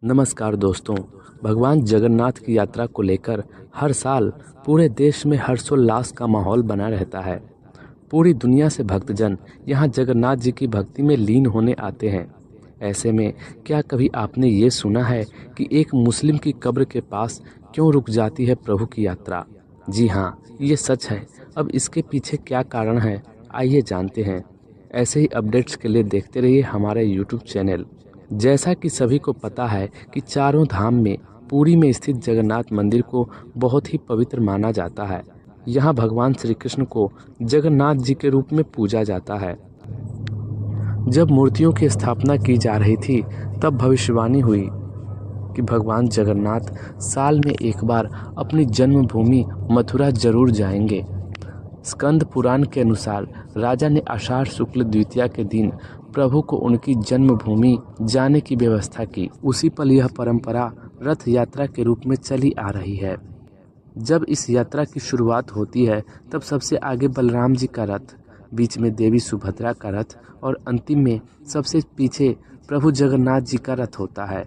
नमस्कार दोस्तों। भगवान जगन्नाथ की यात्रा को लेकर हर साल पूरे देश में हर्षोल्लास का माहौल बना रहता है। पूरी दुनिया से भक्तजन यहाँ जगन्नाथ जी की भक्ति में लीन होने आते हैं। ऐसे में क्या कभी आपने ये सुना है कि एक मुस्लिम की कब्र के पास क्यों रुक जाती है प्रभु की यात्रा? जी हाँ, ये सच है। अब इसके पीछे क्या कारण है, आइए जानते हैं। ऐसे ही अपडेट्स के लिए देखते रहिए हमारे यूट्यूब चैनल। जैसा कि सभी को पता है कि चारों धाम में पुरी में स्थित जगन्नाथ मंदिर को बहुत ही पवित्र माना जाता है। यहाँ भगवान श्री कृष्ण को जगन्नाथ जी के रूप में पूजा जाता है। जब मूर्तियों की स्थापना की जा रही थी, तब भविष्यवाणी हुई कि भगवान जगन्नाथ साल में एक बार अपनी जन्मभूमि मथुरा जरूर जाएंगे। स्कंद पुराण के अनुसार राजा ने आषाढ़ शुक्ल द्वितीया के दिन प्रभु को उनकी जन्मभूमि जाने की व्यवस्था की। उसी पल यह परंपरा रथ यात्रा के रूप में चली आ रही है। जब इस यात्रा की शुरुआत होती है, तब सबसे आगे बलराम जी का रथ, बीच में देवी सुभद्रा का रथ और अंतिम में सबसे पीछे प्रभु जगन्नाथ जी का रथ होता है।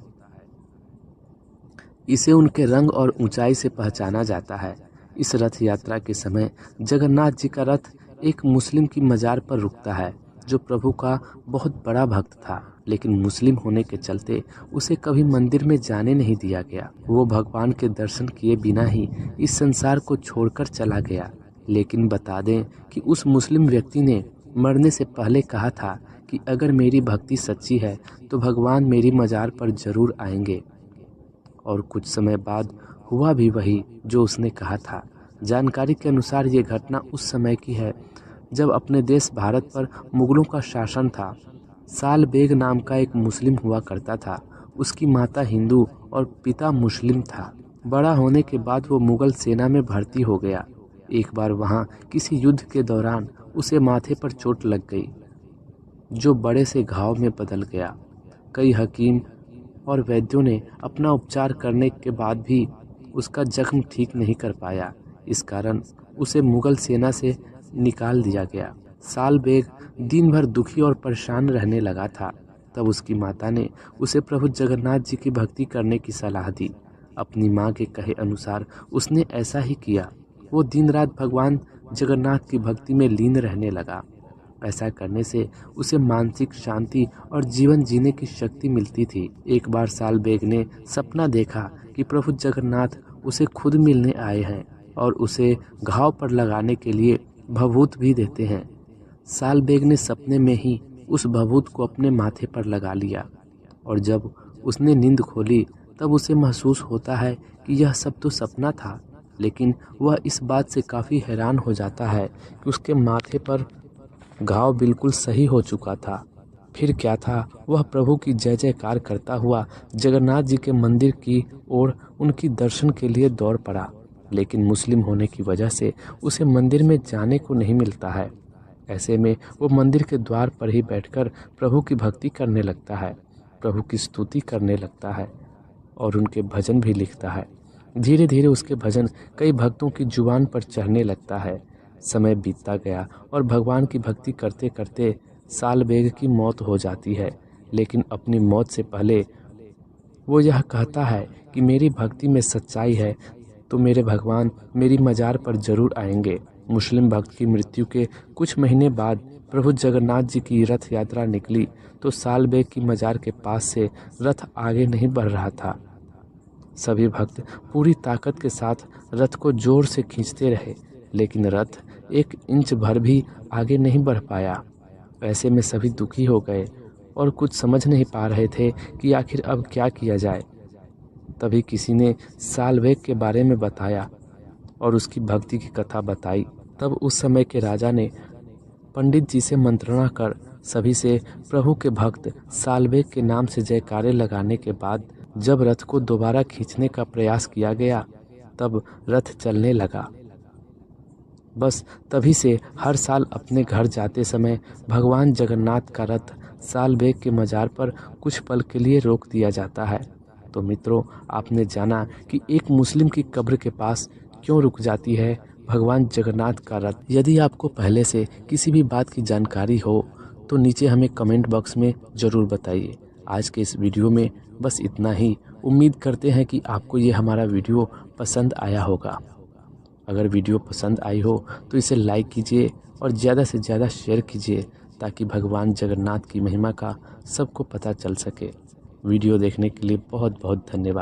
इसे उनके रंग और ऊंचाई से पहचाना जाता है। इस रथ यात्रा के समय जगन्नाथ जी का रथ एक मुस्लिम की मजार पर रुकता है, जो प्रभु का बहुत बड़ा भक्त था, लेकिन मुस्लिम होने के चलते उसे कभी मंदिर में जाने नहीं दिया गया। वो भगवान के दर्शन किए बिना ही इस संसार को छोड़कर चला गया। लेकिन बता दें कि उस मुस्लिम व्यक्ति ने मरने से पहले कहा था कि अगर मेरी भक्ति सच्ची है तो भगवान मेरी मजार पर जरूर आएंगे। और कुछ समय बाद हुआ भी वही जो उसने कहा था। जानकारी के अनुसार ये घटना उस समय की है जब अपने देश भारत पर मुगलों का शासन था। साल बेग नाम का एक मुस्लिम हुआ करता था। उसकी माता हिंदू और पिता मुस्लिम था। बड़ा होने के बाद वो मुगल सेना में भर्ती हो गया। एक बार वहाँ किसी युद्ध के दौरान उसे माथे पर चोट लग गई, जो बड़े से घाव में बदल गया। कई हकीम और वैद्यों ने अपना उपचार करने के बाद भी उसका जख्म ठीक नहीं कर पाया। इस कारण उसे मुगल सेना से निकाल दिया गया। साल बेग दिन भर दुखी और परेशान रहने लगा था। तब उसकी माता ने उसे प्रभु जगन्नाथ जी की भक्ति करने की सलाह दी। अपनी माँ के कहे अनुसार उसने ऐसा ही किया। वो दिन रात भगवान जगन्नाथ की भक्ति में लीन रहने लगा। ऐसा करने से उसे मानसिक शांति और जीवन जीने की शक्ति मिलती थी। एक बार साल बेग ने सपना देखा कि प्रभु जगन्नाथ उसे खुद मिलने आए हैं और उसे घाव पर लगाने के लिए भभूत भी देते हैं। साल बेग ने सपने में ही उस भभूत को अपने माथे पर लगा लिया और जब उसने नींद खोली तब उसे महसूस होता है कि यह सब तो सपना था। लेकिन वह इस बात से काफ़ी हैरान हो जाता है कि उसके माथे पर घाव बिल्कुल सही हो चुका था। फिर क्या था, वह प्रभु की जय जयकार करता हुआ जगन्नाथ जी के मंदिर की ओर उनकी दर्शन के लिए दौड़ पड़ा। लेकिन मुस्लिम होने की वजह से उसे मंदिर में जाने को नहीं मिलता है। ऐसे में वो मंदिर के द्वार पर ही बैठकर प्रभु की भक्ति करने लगता है, प्रभु की स्तुति करने लगता है और उनके भजन भी लिखता है। धीरे धीरे उसके भजन कई भक्तों की जुबान पर चढ़ने लगता है। समय बीतता गया और भगवान की भक्ति करते करते साल बेग की मौत हो जाती है। लेकिन अपनी मौत से पहले वो यह कहता है कि मेरी भक्ति में सच्चाई है तो मेरे भगवान मेरी मजार पर जरूर आएंगे। मुस्लिम भक्त की मृत्यु के कुछ महीने बाद प्रभु जगन्नाथ जी की रथ यात्रा निकली तो साल बेग की मजार के पास से रथ आगे नहीं बढ़ रहा था। सभी भक्त पूरी ताकत के साथ रथ को जोर से खींचते रहे, लेकिन रथ 1 इंच भर भी आगे नहीं बढ़ पाया। ऐसे में सभी दुखी हो गए और कुछ समझ नहीं पा रहे थे कि आखिर अब क्या किया जाए। तभी किसी ने साल बेग के बारे में बताया और उसकी भक्ति की कथा बताई। तब उस समय के राजा ने पंडित जी से मंत्रणा कर सभी से प्रभु के भक्त साल बेग के नाम से जयकारे लगाने के बाद जब रथ को दोबारा खींचने का प्रयास किया गया, तब रथ चलने लगा। बस तभी से हर साल अपने घर जाते समय भगवान जगन्नाथ का रथ साल बेग के मजार पर कुछ पल के लिए रोक दिया जाता है। तो मित्रों, आपने जाना कि एक मुस्लिम की कब्र के पास क्यों रुक जाती है भगवान जगन्नाथ का रथ। यदि आपको पहले से किसी भी बात की जानकारी हो तो नीचे हमें कमेंट बॉक्स में ज़रूर बताइए। आज के इस वीडियो में बस इतना ही। उम्मीद करते हैं कि आपको ये हमारा वीडियो पसंद आया होगा। अगर वीडियो पसंद आई हो तो इसे लाइक कीजिए और ज़्यादा से ज़्यादा शेयर कीजिए, ताकि भगवान जगन्नाथ की महिमा का सबको पता चल सके। वीडियो देखने के लिए बहुत बहुत धन्यवाद।